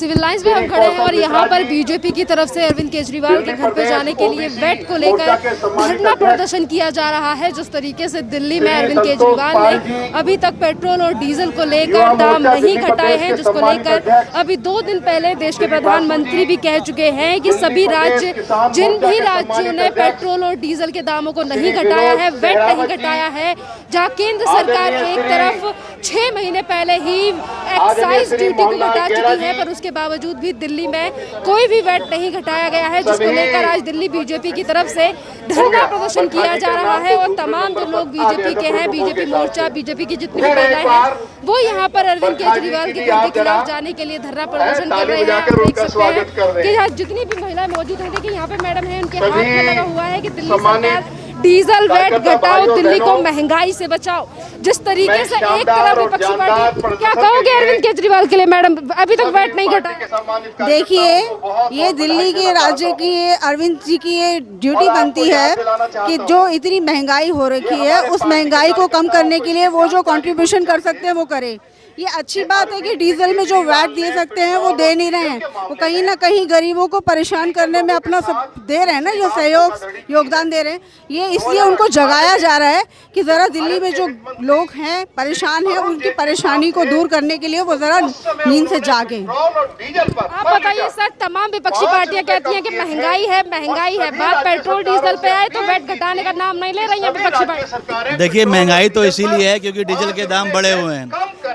Civil lines में हम खड़े हैं और यहाँ पर बीजेपी की तरफ से अरविंद केजरीवाल के घर पे जाने के लिए वेट को लेकर धरना प्रदर्शन किया जा रहा है। जिस तरीके से दिल्ली में अरविंद केजरीवाल ने अभी तक पेट्रोल और डीजल को लेकर दाम नहीं घटाए हैं, जिसको लेकर अभी 2 दिन पहले देश के प्रधानमंत्री भी कह चुके हैं कि सभी राज्य, जिन भी राज्यों ने पेट्रोल और डीजल के दामों को नहीं घटाया है, वेट नहीं घटाया है, जहाँ केंद्र सरकार एक तरफ 6 महीने पहले ही एक्साइज ड्यूटी को घटा चुकी है, पर उसके बावजूद भी दिल्ली में कोई भी वेट नहीं घटाया गया है, जिसको लेकर आज दिल्ली बीजेपी की तरफ से धरना प्रदर्शन किया जा रहा है। और तमाम जो लोग बीजेपी के हैं, बीजेपी मोर्चा, बीजेपी की जितनी भी महिलाएं हैं, वो यहाँ पर अरविंद केजरीवाल के घर के खिलाफ जाने के लिए धरना प्रदर्शन कर रहे हैं। आप देख सकते हैं कि यहाँ जितनी भी महिलाएं मौजूद हैं, देखिए यहाँ पे मैडम है, उनके हाथ में लगा हुआ है कि दिल्ली सरकार डीजल वेट घटाओ, दिल्ली को महंगाई से बचाओ। जिस तरीके से एक तरफ विपक्षी पार्टी, क्या कहोगे अरविंद केजरीवाल के लिए मैडम, अभी तक वेट नहीं घटा? देखिए, ये दिल्ली के राज्य की, अरविंद जी की ये ड्यूटी बनती है कि जो इतनी महंगाई हो रखी है, उस महंगाई को कम करने के लिए वो जो कंट्रीब्यूशन कर सकते हैं वो करें। ये अच्छी बात है कि डीजल में जो वैट दे सकते हैं वो दे नहीं रहे हैं, वो कहीं ना कहीं गरीबों को परेशान करने में अपना सब दे रहे हैं ना, ये योगदान दे रहे हैं। ये इसलिए उनको जगाया जा रहा है कि ज़रा दिल्ली में जो लोग हैं, परेशान हैं, उनकी परेशानी को दूर करने के लिए वो ज़रा नींद से जागे। आप बताइए सर, तमाम विपक्षी पार्टियां कहती हैं कि महंगाई है, महंगाई है, बात पेट्रोल डीजल पे आए तो वेट घटाने का नाम नहीं ले रही है विपक्षी पार्टी। देखिए, महंगाई तो इसीलिए है क्योंकि डीजल के दाम बढ़े हुए हैं।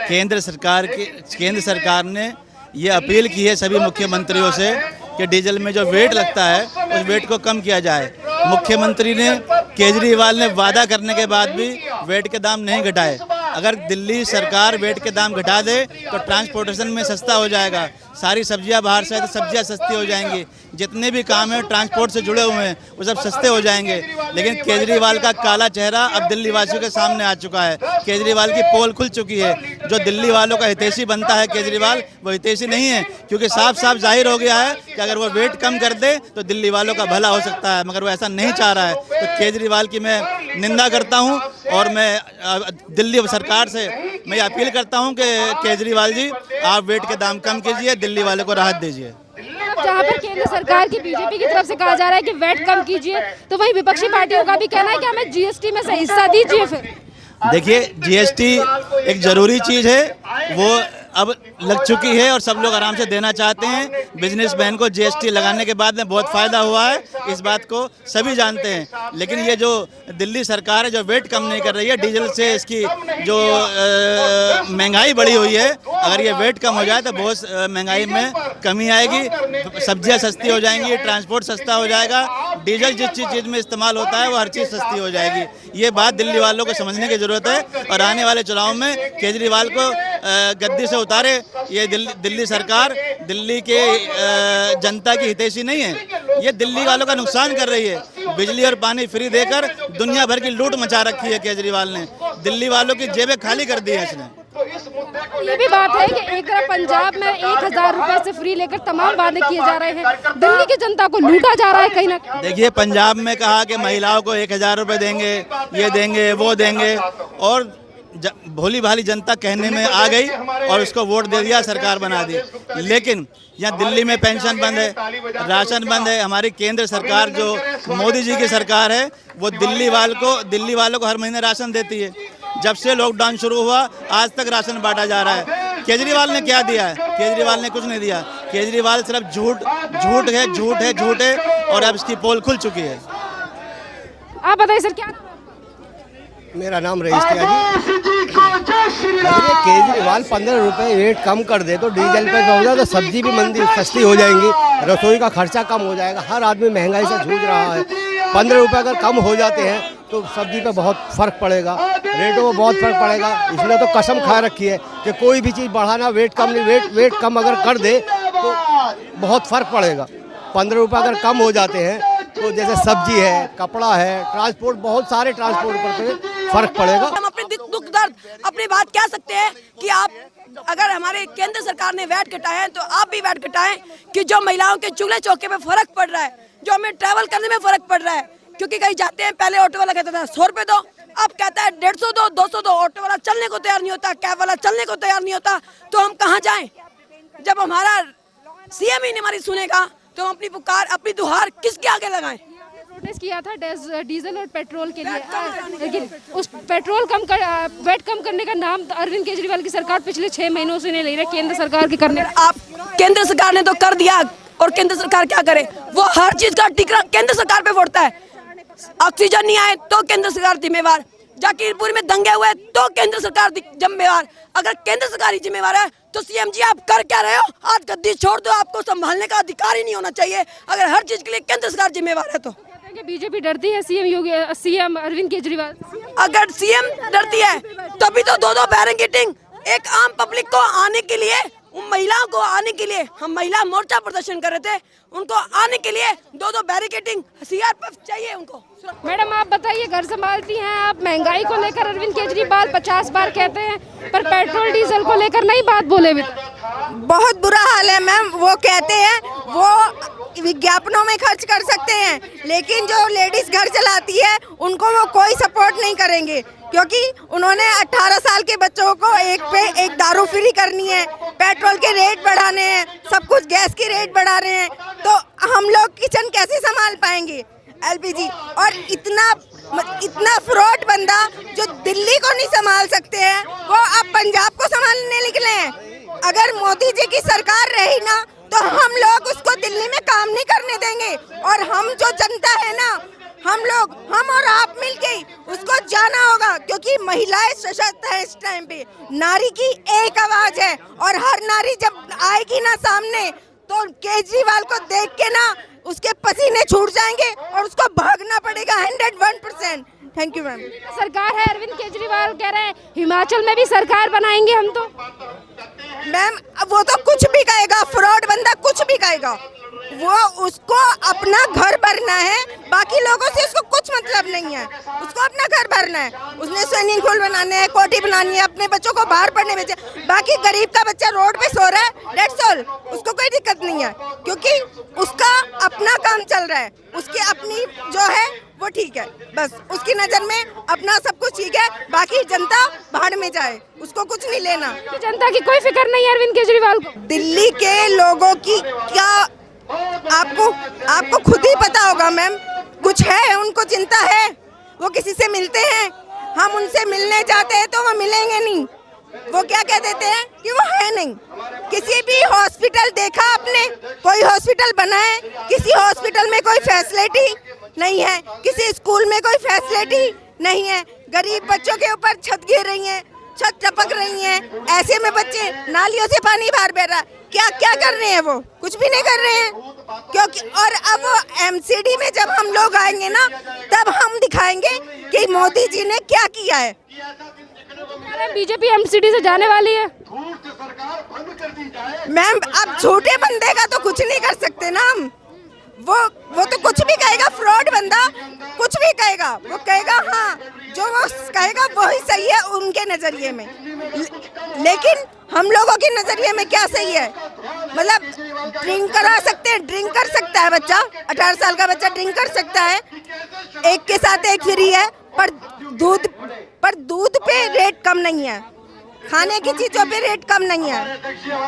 केंद्र सरकार ने ये अपील की है सभी मुख्यमंत्रियों से कि डीजल में जो वेट लगता है उस वेट को कम किया जाए। मुख्यमंत्री ने, केजरीवाल ने वादा करने के बाद भी वेट के दाम नहीं घटाए। अगर दिल्ली सरकार वेट के दाम घटा दे तो ट्रांसपोर्टेशन में सस्ता हो जाएगा, सारी सब्जियां बाहर से सब्जियां सस्ती हो जाएंगी, जितने भी काम हैं ट्रांसपोर्ट से जुड़े हुए हैं वो सब सस्ते हो जाएंगे। लेकिन केजरीवाल का काला चेहरा अब दिल्ली वासियों के सामने आ चुका है। केजरीवाल की पोल खुल चुकी है। जो दिल्ली वालों का हितैषी बनता है केजरीवाल, वो हितैषी नहीं है, क्योंकि साफ साफ जाहिर हो गया है कि अगर वो वेट कम कर दे तो दिल्ली वालों का भला हो सकता है, मगर वो ऐसा नहीं चाह रहा है। तो केजरीवाल की मैं निंदा करता हूँ और मैं दिल्ली सरकार से मैं अपील करता हूँ कि केजरीवाल जी, आप वेट के दाम कम कीजिए, दिल्ली वाले को राहत दीजिए। जहाँ पर केंद्र सरकार की, बीजेपी की तरफ से कहा जा रहा है कि वेट कम कीजिए, तो वही विपक्षी पार्टियों का भी कहना है कि हमें जीएसटी में से हिस्सा दीजिए। फिर देखिए, जीएसटी एक जरूरी चीज़ है, वो अब लग चुकी है और सब लोग आराम से देना चाहते हैं। बिजनेसमैन को जीएसटी लगाने के बाद में बहुत फ़ायदा हुआ है, इस बात को सभी जानते हैं। लेकिन ये जो दिल्ली सरकार है जो वेट कम नहीं कर रही है, डीजल से इसकी जो महंगाई बढ़ी हुई है, अगर ये वेट कम हो जाए तो बहुत महंगाई में कमी आएगी, सब्जियां सस्ती हो जाएंगी, ट्रांसपोर्ट सस्ता हो जाएगा, डीजल जिस चीज़ में इस्तेमाल होता है वो हर चीज़ सस्ती हो जाएगी। ये बात दिल्ली वालों को समझने की ज़रूरत है और आने वाले चुनाव में केजरीवाल को गद्दी से उतारे। ये दिल्ली सरकार दिल्ली के जनता की हितैषी नहीं है, ये दिल्ली वालों का नुकसान कर रही है। बिजली और पानी फ्री देकर दुनिया भर की लूट मचा रखी है केजरीवाल ने, दिल्ली वालों की जेबें खाली कर दी है इसने। ये भी बात है कि एक तरफ पंजाब में 1000 रुपए से फ्री लेकर तमाम वादे किए जा रहे हैं, दिल्ली की जनता को लूटा जा रहा है कहीं ना कहीं। देखिए, पंजाब में कहा कि महिलाओं को 1000 रुपए देंगे, ये देंगे, वो देंगे, और भोली भाली जनता कहने में आ गई और उसको वोट दे दिया, सरकार बना दी। लेकिन यहाँ दिल्ली में पेंशन बंद है, राशन बंद है। हमारी केंद्र सरकार जो मोदी जी की सरकार है वो दिल्ली वालों को हर महीने राशन देती है। जब से लॉकडाउन शुरू हुआ आज तक राशन बांटा जा रहा है। केजरीवाल ने क्या दिया है? केजरीवाल ने कुछ नहीं दिया। केजरीवाल सिर्फ झूठ है और अब इसकी पोल खुल चुकी है। आप बताइए सर, क्या मेरा नाम रईस जी। केजरीवाल 15 रुपए रेट कम कर दे तो डीजल पे हो जाए तो सब्जी भी मंदी सस्ती हो जाएंगी, रसोई का खर्चा कम हो जाएगा। हर आदमी महंगाई से जूझ रहा है। 15 रुपए अगर कम हो जाते हैं तो सब्जी पे बहुत फ़र्क पड़ेगा, रेटों में बहुत फ़र्क पड़ेगा। इसने तो कसम खा रखी है कि कोई भी चीज़ बढ़ाना, वेट कम नहीं, वेट कम अगर कर दे तो बहुत फ़र्क पड़ेगा। 15 रुपये अगर कम हो जाते हैं तो जैसे सब्जी है, कपड़ा है, ट्रांसपोर्ट, बहुत सारे ट्रांसपोर्ट पर फ़र्क पड़ेगा। हम अपने दुख दर्द अपनी बात कह सकते हैं कि आप अगर हमारे केंद्र सरकार ने वैट घटाया है तो आप भी वैट घटाएं, कि जो महिलाओं के चूल्हे चौके पे फर्क पड़ रहा है, जो हमें ट्रैवल करने में फर्क पड़ रहा है। क्योंकि कहीं जाते हैं, पहले ऑटो वाला कहता था 100 रुपए दो, अब कहता है 150 दो, 200 दो। ऑटो वाला चलने को तैयार नहीं होता, कैब वाला चलने को तैयार नहीं होता, तो हम कहाँ जाएं? जब हमारा सीएम ही नहीं हमारी सुनेगा तो हम अपनी पुकार, अपनी दुहार किसके आगे लगाएं? प्रोटेस्ट किया था डीजल और पेट्रोल के लिए, लेकिन उस पेट्रोल वेट कम करने का नाम अरविंद केजरीवाल की सरकार पिछले 6 महीनों से नहीं ले रही, केंद्र सरकार के करने। आप केंद्र सरकार ने तो कर दिया, और केंद्र सरकार क्या करे? वो हर चीज का टिकरा केंद्र सरकार पे फोड़ता है। ऑक्सीजन नहीं आए तो केंद्र सरकार जिम्मेवार, जाकिरपुर में दंगे हुए तो केंद्र सरकार जिम्मेवार। अगर केंद्र सरकार ही जिम्मेवार है तो सीएम जी आप कर क्या रहे हो? आज गद्दी छोड़ दो, आपको संभालने का अधिकार ही नहीं होना चाहिए अगर हर चीज के लिए केंद्र सरकार जिम्मेवार है तो। बीजेपी डरती है सीएम अरविंद केजरीवाल। अगर सीएम डरती है तभी तो दो बैरिकेडिंग, एक आम पब्लिक को आने के लिए, उन महिलाओं को आने के लिए, हम महिला मोर्चा प्रदर्शन कर रहे थे, उनको आने के लिए दो बैरिकेडिंग सीआरपीएफ चाहिए उनको। मैडम आप बताइए, घर संभालती हैं आप, महंगाई को लेकर अरविंद केजरीवाल 50 बार कहते हैं, पर पेट्रोल डीजल को लेकर नहीं बात बोले भी। बहुत बुरा हाल है मैम। वो कहते हैं वो विज्ञापनों में खर्च कर सकते हैं, लेकिन जो लेडीज घर चलाती है उनको वो कोई सपोर्ट नहीं करेंगे, क्योंकि उन्होंने 18 साल के बच्चों को एक पे एक दारू फ्री करनी है, पेट्रोल के रेट बढ़ाने हैं, सब कुछ गैस की रेट बढ़ा रहे हैं, तो हम लोग किचन कैसे संभाल पाएंगे? एलपीजी और इतना फ्रॉड बंदा जो दिल्ली को नहीं संभाल सकते हैं, वो अब पंजाब को संभालने निकले हैं। अगर मोदी जी की सरकार रही ना तो हम लोग उसको दिल्ली में काम नहीं करने देंगे, और हम जो जनता है ना, हम और आप मिलके उसको जाना होगा, क्योंकि महिलाएं सशक्त है इस टाइम पे। नारी की एक आवाज है, और हर नारी जब आएगी ना सामने तो केजरीवाल को देख के ना उसके पसीने छूट जाएंगे और उसको भागना पड़ेगा 101%। Thank you ma'am. सरकार है, अरविंद केजरीवाल कह रहे हैं हिमाचल में भी सरकार बनाएंगे हम तो। मैम वो तो कुछ भी कहेगा, फ्रॉड बंदा कुछ भी कहेगा, वो उसको अपना घर भरना है, बाकी लोगों से उसको कुछ मतलब नहीं है, उसको अपना घर भरना है। उसने स्विमिंग पूल बनाने हैं, कोठी बनानी है, अपने बच्चों को बाहर पढ़ने भेजे। बाकी गरीब का बच्चा रोड पे सो रहा है, दैट्स ऑल, उसको कोई दिक्कत नहीं है, क्योंकि उसका अपना काम चल रहा है, उसकी अपनी जो है वो ठीक है, बस उसकी नजर में अपना सब कुछ ठीक है, बाकी जनता भाड़ में जाए, उसको कुछ नहीं लेना। जनता की कोई फिक्र नहीं है अरविंद केजरीवाल को। दिल्ली के लोगों की क्या आपको खुद ही पता होगा मैम, कुछ है उनको चिंता है, वो किसी से मिलते हैं, हम उनसे मिलने जाते हैं तो वो मिलेंगे नहीं, वो क्या कह देते हैं कि वो है नहीं। किसी भी हॉस्पिटल देखा आपने? कोई हॉस्पिटल बना है? किसी हॉस्पिटल में कोई फैसिलिटी नहीं है, किसी स्कूल में कोई फैसिलिटी नहीं है, गरीब बच्चों के ऊपर छत गिर रही है, छत टपक रही है, ऐसे में बच्चे नालियों से पानी बाहर बह रहा है, क्या कर रहे हैं? वो कुछ भी नहीं कर रहे हैं, क्योंकि और अब वो एमसीडी में जब हम लोग आएंगे ना तब हम दिखाएंगे कि मोदी जी ने क्या किया है। बीजेपी एमसीडी से जाने वाली है मैम, अब छोटे बंदे का तो कुछ नहीं कर सकते ना हम, वो तो कुछ भी कहेगा, फ्रॉड बंदा कुछ भी कहेगा, वो कहेगा हाँ जो वो कहेगा वही सही है उनके नजरिए में, लेकिन हम लोगों के नजरिए में क्या सही है? मतलब ड्रिंक करा सकते हैं, ड्रिंक कर सकता है बच्चा, 18 साल का बच्चा ड्रिंक कर सकता है, एक के साथ एक फ्री है, पर दूध पे रेट कम नहीं है, खाने की चीजों पे रेट कम नहीं है,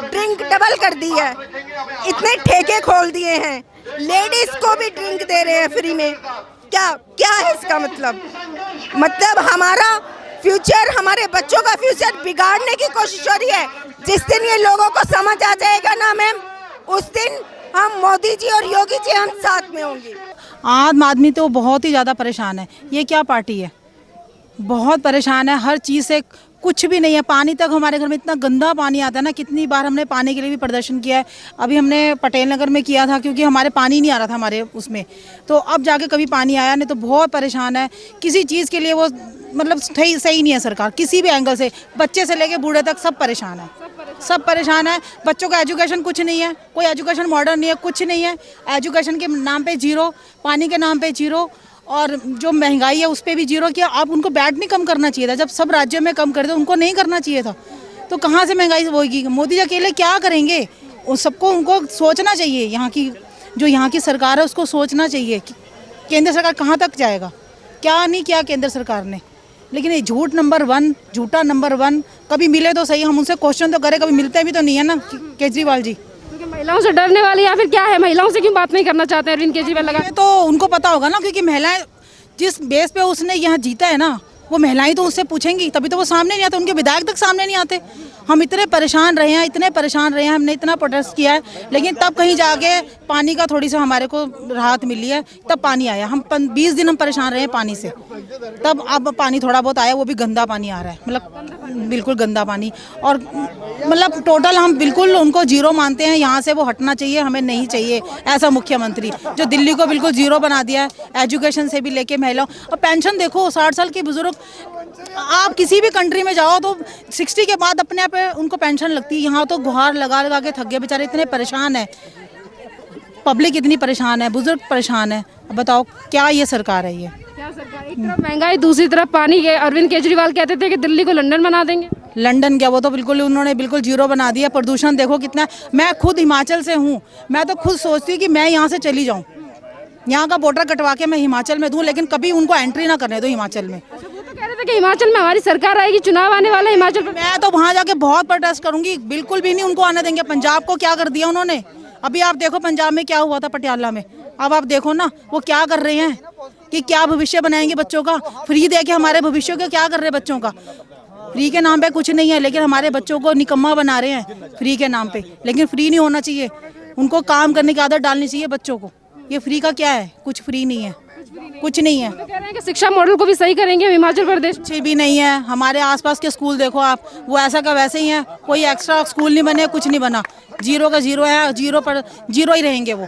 ड्रिंक डबल कर दी है, इतने ठेके खोल दिए हैं, लेडीज को भी ड्रिंक दे रहे हैं फ्री में। क्या है इसका मतलब हमारा फ्यूचर, हमारे बच्चों का फ्यूचर बिगाड़ने की कोशिश हो रही है। जिस दिन ये लोगों को समझ आ जाएगा ना मैम, उस दिन हम मोदी जी और योगी जी हम साथ में होंगे। आम आदमी तो बहुत ही ज़्यादा परेशान है। ये क्या पार्टी है? बहुत परेशान है, हर चीज़ से कुछ भी नहीं है। पानी तक हमारे घर में इतना गंदा पानी आता है ना, कितनी बार हमने पानी के लिए भी प्रदर्शन किया है। अभी हमने पटेल नगर में किया था क्योंकि हमारे पानी नहीं आ रहा था हमारे उसमें, तो अब जाके कभी पानी आया नहीं, तो बहुत परेशान है। किसी चीज़ के लिए वो मतलब सही नहीं है सरकार, किसी भी एंगल से, बच्चे से लेके बूढ़े तक सब परेशान है, सब परेशान है। बच्चों का एजुकेशन कुछ नहीं है, कोई एजुकेशन मॉडर्न नहीं है, कुछ नहीं है। एजुकेशन के नाम पे जीरो, पानी के नाम पे जीरो, और जो महंगाई है उस पर भी जीरो। किया आप उनको बैट नहीं कम करना चाहिए था, जब सब राज्यों में कम कर दे उनको नहीं करना चाहिए था, तो कहाँ से महंगाई होगी? मोदी जी अकेले क्या करेंगे? उन सबको उनको सोचना चाहिए, यहाँ की सरकार है उसको सोचना चाहिए कि केंद्र सरकार कहाँ तक जाएगा, क्या नहीं किया केंद्र सरकार ने। लेकिन ये झूठा नंबर 1, कभी मिले तो सही, हम उनसे क्वेश्चन तो करें, कभी मिलते भी तो नहीं है ना केजरीवाल जी। क्योंकि महिलाओं से डरने वाली या फिर क्या है, महिलाओं से क्यों बात नहीं करना चाहते हैं अरविंद केजरीवाल लगा? ये तो उनको पता होगा ना, क्योंकि महिलाएं जिस बेस पे उसने यहाँ जीता है ना, वो महिलाएं तो उससे पूछेंगी, तभी तो वो सामने नहीं आते, उनके विधायक तक सामने नहीं आते। हम इतने परेशान रहे हैं, हमने इतना प्रोटेस्ट किया है, लेकिन तब कहीं जाके पानी का थोड़ी सा हमारे को राहत मिली है, तब पानी आया। हम 20 दिन हम परेशान रहे हैं पानी से, तब अब पानी थोड़ा बहुत आया, वो भी गंदा पानी आ रहा है, मतलब बिल्कुल गंदा पानी। और मतलब टोटल हम बिल्कुल उनको जीरो मानते हैं, यहाँ से वो हटना चाहिए, हमें नहीं चाहिए ऐसा मुख्यमंत्री जो दिल्ली को बिल्कुल जीरो बना दिया है, एजुकेशन से भी लेके महिलाओं। और पेंशन देखो, 60 साल के बुजुर्ग, आप किसी भी कंट्री में जाओ तो 60 के बाद अपने आप उनको पेंशन लगती है, यहाँ तो गुहार लगा लगा के थक गए बेचारे, इतने परेशान है पब्लिक, इतनी परेशान है, बुजुर्ग परेशान है। अब बताओ क्या ये सरकार है ये? क्या सरकार, एक तरफ महंगाई, दूसरी तरफ पानी के। अरविंद केजरीवाल कहते थे कि दिल्ली को लंदन बना देंगे। लंदन क्या, वो तो बिल्कुल उन्होंने बिल्कुल जीरो बना दिया। प्रदूषण देखो कितना है। मैं खुद हिमाचल से हूँ, मैं तो खुद सोचती हूँ कि मैं यहाँ से चली जाऊँ, यहाँ का बॉर्डर कटवा के मैं हिमाचल में दूँ, लेकिन कभी उनको एंट्री ना करने दो हिमाचल में। वो तो कह रहे थे कि हिमाचल में हमारी सरकार आएगी, चुनाव आने वाला है हिमाचल में। मैं तो वहाँ जाके बहुत प्रोटेस्ट करूंगी, बिल्कुल भी नहीं उनको आने देंगे। पंजाब को क्या कर दिया उन्होंने, अभी आप देखो पंजाब में क्या हुआ था, पटियाला में। अब आप देखो ना वो क्या कर रहे हैं, कि क्या भविष्य बनाएंगे बच्चों का, फ्री दे के हमारे भविष्य का क्या कर रहे हैं बच्चों का। फ्री के नाम पे कुछ नहीं है, लेकिन हमारे बच्चों को निकम्मा बना रहे हैं फ्री के नाम पे। लेकिन फ्री नहीं होना चाहिए, उनको काम करने की आदत डालनी चाहिए बच्चों को। ये फ्री का क्या है, कुछ फ्री नहीं है, कुछ नहीं है। तो कह रहे हैं कि शिक्षा मॉडल को भी सही करेंगे हिमाचल प्रदेश। कुछ भी नहीं है, हमारे आसपास के स्कूल देखो आप, वो ऐसा का वैसे ही है, कोई एक्स्ट्रा स्कूल नहीं बने, कुछ नहीं बना, जीरो का जीरो है, जीरो पर जीरो ही रहेंगे वो।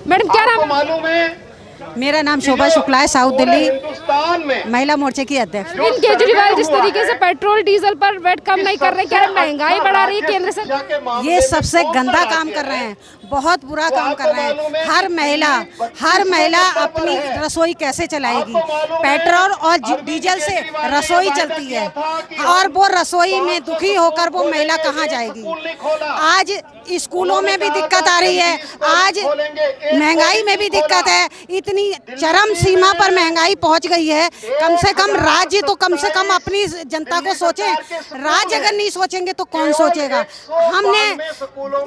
मैडम क्या नाम? मालूम है मेरा नाम शोभा शुक्ला है, साउथ दिल्ली महिला मोर्चे की अध्यक्ष। अरविंद केजरीवाल जिस तरीके से पेट्रोल डीजल पर वैट कम नहीं कर रहे, क्या महंगाई बढ़ा रही है केंद्र सरकार? ये सबसे गंदा काम कर रहे हैं, बहुत बुरा काम कर रहे हैं। हर महिला अपनी रसोई कैसे चलाएगी? पेट्रोल और डीजल से रसोई चलती है, और वो रसोई में दुखी होकर वो महिला कहाँ जाएगी? आज स्कूलों में भी दिक्कत आ रही है, आज महंगाई में भी दिक्कत है, इतनी चरम सीमा पर महंगाई पहुंच गई है। कम से कम राज्य तो कम से कम अपनी जनता को सोचें, राज्य अगर नहीं सोचेंगे तो कौन सोचेगा? हमने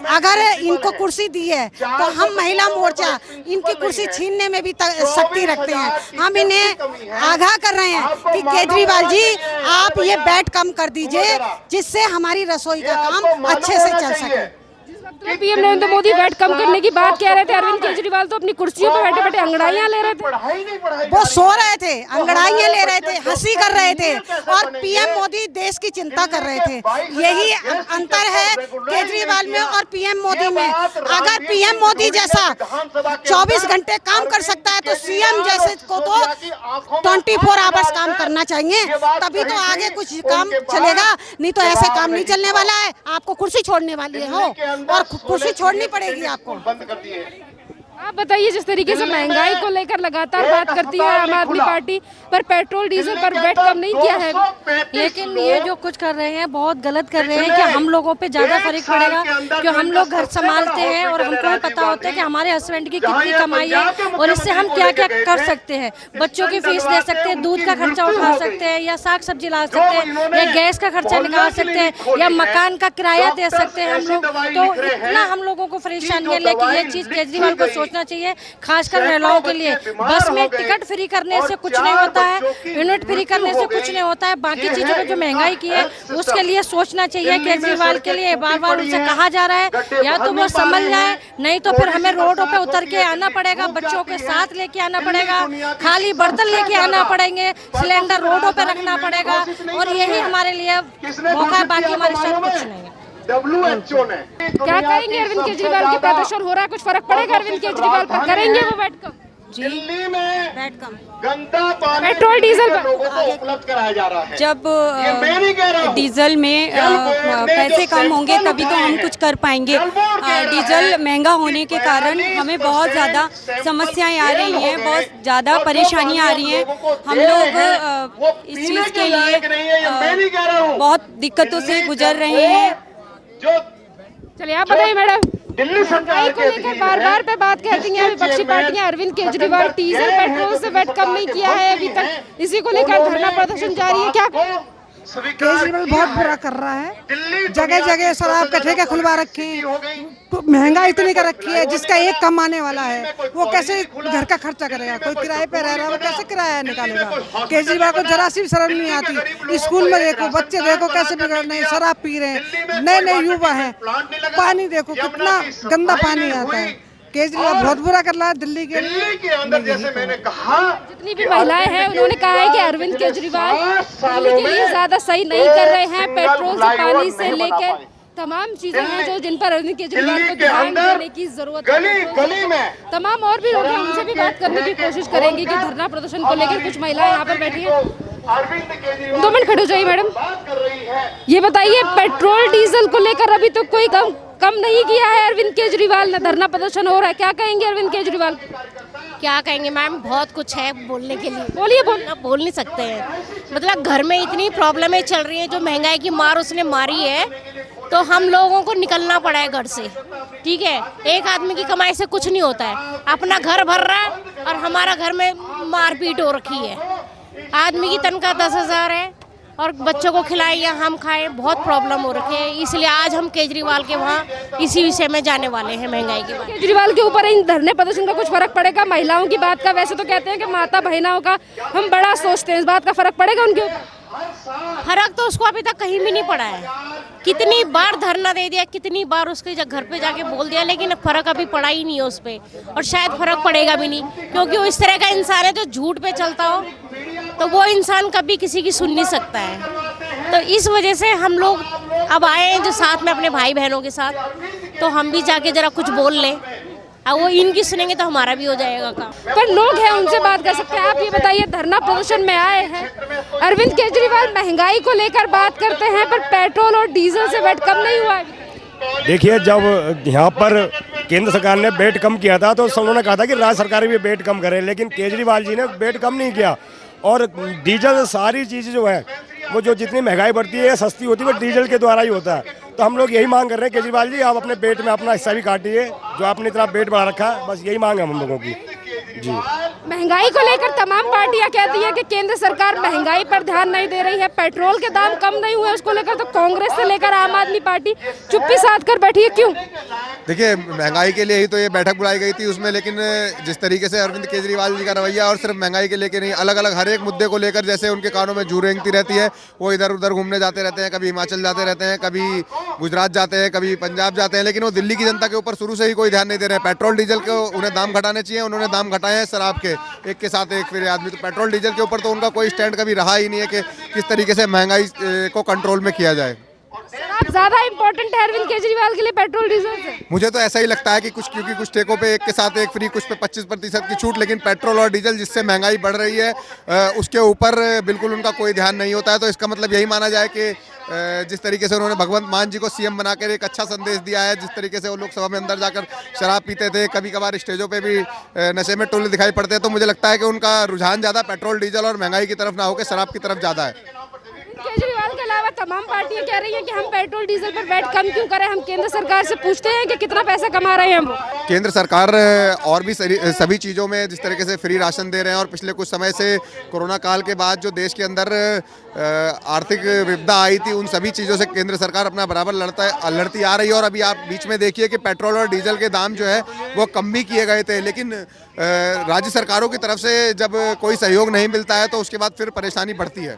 अगर इनको कुर्सी दी है तो हम महिला मोर्चा इनकी कुर्सी छीनने में भी शक्ति रखते हैं। हम इन्हें आगाह कर रहे हैं कि केजरीवाल जी आप ये वैट कम कर दीजिए, जिससे हमारी रसोई का काम अच्छे से चल सके। पीएम नरेंद्र मोदी वैट कम करने की बात कह रहे थे, अरविंद केजरीवाल तो अपनी कुर्सियों पर बैठे बैठे अंगड़ाइयां ले रहे थे। वो सो रहे थे, अंगड़ाइयां ले रहे थे, हंसी कर रहे थे, और पीएम मोदी देश की चिंता कर रहे थे। यही अंतर है केजरीवाल में और पीएम मोदी में। अगर पीएम मोदी जैसा 24 घंटे काम कर सकता है तो सीएम जैसे को तो 24 आवर्स काम करना चाहिए, तभी तो आगे कुछ काम चलेगा, नहीं तो ऐसे काम नहीं चलने वाला है। आपको कुर्सी छोड़ने वाली है हो, और कुर्सी छोड़नी पड़ेगी आपको। बंद कर दिए। आप बताइए, जिस तरीके से महंगाई को लेकर लगातार बात करती है आम आदमी पार्टी, पर पेट्रोल डीजल पर वैट कम नहीं किया है, लेकिन ये जो कुछ कर रहे हैं बहुत गलत कर रहे हैं। कि हम लोगों पे ज्यादा फर्क पड़ेगा, कि हम लोग घर संभालते हैं और हमको भी पता होता है कि हमारे हस्बैंड की कितनी कमाई है और इससे हम क्या क्या कर सकते हैं। बच्चों की फीस दे सकते हैं, दूध का खर्चा उठा सकते हैं, या साग सब्जी ला सकते हैं, या गैस का खर्चा निकाल सकते हैं, या मकान का किराया दे सकते हैं हम लोग। तो इतना हम लोगों को परेशानी है, लेकिन ये चीज केजरीवाल को सोचना चाहिए, खासकर महिलाओं के लिए। बस में टिकट फ्री करने से कुछ नहीं होता है, यूनिट फ्री करने से कुछ नहीं होता है, बाकी चीजों में जो महंगाई की है उसके लिए सोचना चाहिए केजरीवाल के लिए। बार बार उनसे कहा जा रहा है या तो वो समझ जाए, नहीं तो फिर हमें रोडों पे उतर के आना पड़ेगा, बच्चों के साथ लेके आना पड़ेगा, खाली बर्तन लेके आना पड़ेंगे, सिलेंडर रोडों पे रखना पड़ेगा, और यही हमारे लिए मौका है, बाकी हमारे साथ कुछ नहीं है। WHO ने क्या करेंगे? अरविंद केजरीवाल की प्रदर्शन हो रहा है, कुछ फर्क पड़ेगा अरविंद केजरीवाल पर? करेंगे वो वैट कम? दिल्ली में गंदा पानी पेट्रोल डीजल पर लोगों को उपलब्ध कराया जा रहा है। जब मैं नहीं कह रहा हूं। डीजल में पैसे कम होंगे तभी तो हम कुछ कर पाएंगे। डीजल महंगा होने के कारण हमें बहुत ज़्यादा समस्याएं आ रही हैं, बहुत ज़्यादा परेशानियां आ रही हैं। हम लोग इस चीज़ के लिए बहुत दिक्कतों से गुजर रहे हैं। चलिए आप बताइए मैडम, दिल्ली सरकार को लेकर बार बार पे बात कहती हैं विपक्षी पार्टियां, अरविंद केजरीवाल डीजल पेट्रोल से वैट कम नहीं किया है अभी तक, इसी को लेकर धरना प्रदर्शन जारी है। क्या केजरीवाल बहुत बुरा कर रहा है। जगह जगह शराब का ठेका खुलवा रखे हैं, महंगाई इतनी कर रखी है, जिसका एक कमाने वाला है वो कैसे घर का खर्चा करेगा। कोई किराए पे रह रहा है वो कैसे किराया निकालेगा। केजरीवाल को जरा सी शर्म नहीं आती। स्कूल में देखो बच्चे देखो कैसे बिगड़ रहे हैं, शराब पी रहे हैं, नए नए युवा हैं। पानी देखो कितना गंदा पानी आता है। केजरीवाल बहुत बुरा कर रहा है दिल्ली के अंदर। जैसे मैंने कहा, जितनी भी महिलाएं हैं उन्होंने कहा है कि अरविंद केजरीवाल दिल्ली के लिए ज्यादा सही नहीं कर रहे हैं। पेट्रोल से पानी से लेकर तमाम चीजें हैं जो जिन पर अरविंद केजरीवाल को ध्यान देने की जरूरत है। गली में तमाम और भी लोग हैं, उनसे भी बात करने की कोशिश करेंगे कि धरना प्रदर्शन को लेकर कुछ महिलाएं यहाँ पर बैठी हैं। 2 मिनट खड़े हो जाइए मैडम। ये बताइए, पेट्रोल डीजल को लेकर अभी तो कोई कम नहीं किया है अरविंद केजरीवाल ने। धरना प्रदर्शन हो रहा है, क्या कहेंगे अरविंद केजरीवाल? क्या कहेंगे मैम, बहुत कुछ है बोलने के लिए। बोलिए। बोल नहीं सकते हैं। मतलब घर में इतनी प्रॉब्लमें चल रही हैं, जो महंगाई की मार उसने मारी है, तो हम लोगों को निकलना पड़ा है घर से। ठीक है, एक आदमी की कमाई से कुछ नहीं होता है। अपना घर भर रहा है और हमारा घर में मारपीट हो रखी है। आदमी की तनख्वाह 10,000 है और बच्चों को खिलाएं या हम खाएं, बहुत प्रॉब्लम हो रखी है। इसलिए आज हम केजरीवाल के वहाँ इसी विषय में जाने वाले हैं, महंगाई के बारे में। केजरीवाल के ऊपर इन धरने प्रदर्शन का कुछ फर्क पड़ेगा? महिलाओं की बात का वैसे तो कहते हैं कि माता बहनों का हम बड़ा सोचते हैं, इस बात का फर्क पड़ेगा उनके ऊपर? फर्क तो उसको अभी तक कहीं भी नहीं पड़ा है। कितनी बार धरना दे दिया, कितनी बार उसके घर पे जाके बोल दिया, लेकिन फर्क अभी पड़ा ही नहीं है उस पर। और शायद फर्क पड़ेगा भी नहीं, क्योंकि वो इस तरह का इंसान है जो झूठ पे चलता हो, तो वो इंसान कभी किसी की सुन नहीं सकता है। तो इस वजह से हम लोग अब आए हैं जो साथ में अपने भाई बहनों के साथ, तो हम भी जाके जरा कुछ बोल लें। अब वो इनकी सुनेंगे तो हमारा भी हो जाएगा काम। पर लोग हैं, उनसे बात कर सकते हैं। आप ये बताइए, धरना प्रदर्शन में आए हैं, अरविंद केजरीवाल महंगाई को लेकर बात करते हैं, पर पेट्रोल और डीजल से वैट कम नहीं हुआ है। देखिए, जब यहाँ पर केंद्र सरकार ने वेट कम किया था तो उन्होंने कहा था कि राज्य सरकार भी वेट कम करे, लेकिन केजरीवाल जी ने वेट कम नहीं किया। और डीजल सारी चीज़ जो है वो जो जितनी महंगाई बढ़ती है सस्ती होती है वो डीजल के द्वारा ही होता है। तो हम लोग यही मांग कर रहे हैं, केजरीवाल जी आप अपने पेट में अपना हिस्सा भी काटिए, जो आपने इतना पेट बढ़ा रखा है। बस यही मांग है हम लोगों की जी। महंगाई को लेकर तमाम पार्टियां कहती है कि केंद्र सरकार महंगाई पर ध्यान नहीं दे रही है। पेट्रोल के दाम कम नहीं हुए, उसको लेकर तो कांग्रेस से लेकर आम आदमी पार्टी चुप्पी साध कर बैठी है। क्यों? देखिए, महंगाई के लिए ही तो ये बैठक बुलाई गई थी उसमें, लेकिन जिस तरीके से अरविंद केजरीवाल जी का रवैया, और सिर्फ महंगाई के लेकर नहीं, अलग अलग हर एक मुद्दे को लेकर जैसे उनके कानों में जू रेंगती रहती है, वो इधर उधर घूमने जाते रहते हैं। कभी हिमाचल जाते रहते हैं, कभी गुजरात जाते हैं, कभी पंजाब जाते हैं, लेकिन वो दिल्ली की जनता के ऊपर शुरू से ही कोई ध्यान नहीं दे रहे हैं। पेट्रोल डीजल को उन्हें दाम घटाने चाहिए, उन्होंने दाम घटाए हैं शराब के, एक के साथ एक फिर आदमी। तो पेट्रोल डीजल के ऊपर तो उनका कोई स्टैंड कभी रहा ही नहीं है कि किस तरीके से महंगाई को कंट्रोल में किया जाए। शराब ज्यादा इम्पोर्टेंट है अरविंद केजरीवाल के लिए पेट्रोल डीजल से? मुझे तो ऐसा ही लगता है कि क्योंकि कुछ ठेकों पे एक के साथ एक फ्री, कुछ पे 25% की छूट, लेकिन पेट्रोल और डीजल जिससे महंगाई बढ़ रही है उसके ऊपर बिल्कुल उनका कोई ध्यान नहीं होता है। तो इसका मतलब यही माना जाए कि जिस तरीके से उन्होंने भगवंत मान जी को सीएम बनाकर एक अच्छा संदेश दिया है, जिस तरीके से वो लोकसभा में अंदर जाकर शराब पीते थे, कभी कभार स्टेजों पे भी नशे में टोले दिखाई पड़ते हैं, तो मुझे लगता है कि उनका रुझान ज़्यादा पेट्रोल डीजल और महंगाई की तरफ ना होकर शराब की तरफ ज़्यादा है। केजरीवाल के अलावा तमाम पार्टियां कह रही हैं कि हम पेट्रोल डीजल पर वैट कम क्यों करें। हम केंद्र सरकार से पूछते हैं कि कितना पैसा कमा रहे हैं हम। केंद्र सरकार और भी सभी चीज़ों में जिस तरीके से फ्री राशन दे रहे हैं, और पिछले कुछ समय से कोरोना काल के बाद जो देश के अंदर आर्थिक विपदा आई थी, उन सभी चीज़ों से केंद्र सरकार अपना बराबर लड़ती आ रही है। और अभी आप बीच में देखिए कि पेट्रोल और डीजल के दाम जो है वो कम भी किए गए थे, लेकिन राज्य सरकारों की तरफ से जब कोई सहयोग नहीं मिलता है तो उसके बाद फिर परेशानी बढ़ती है।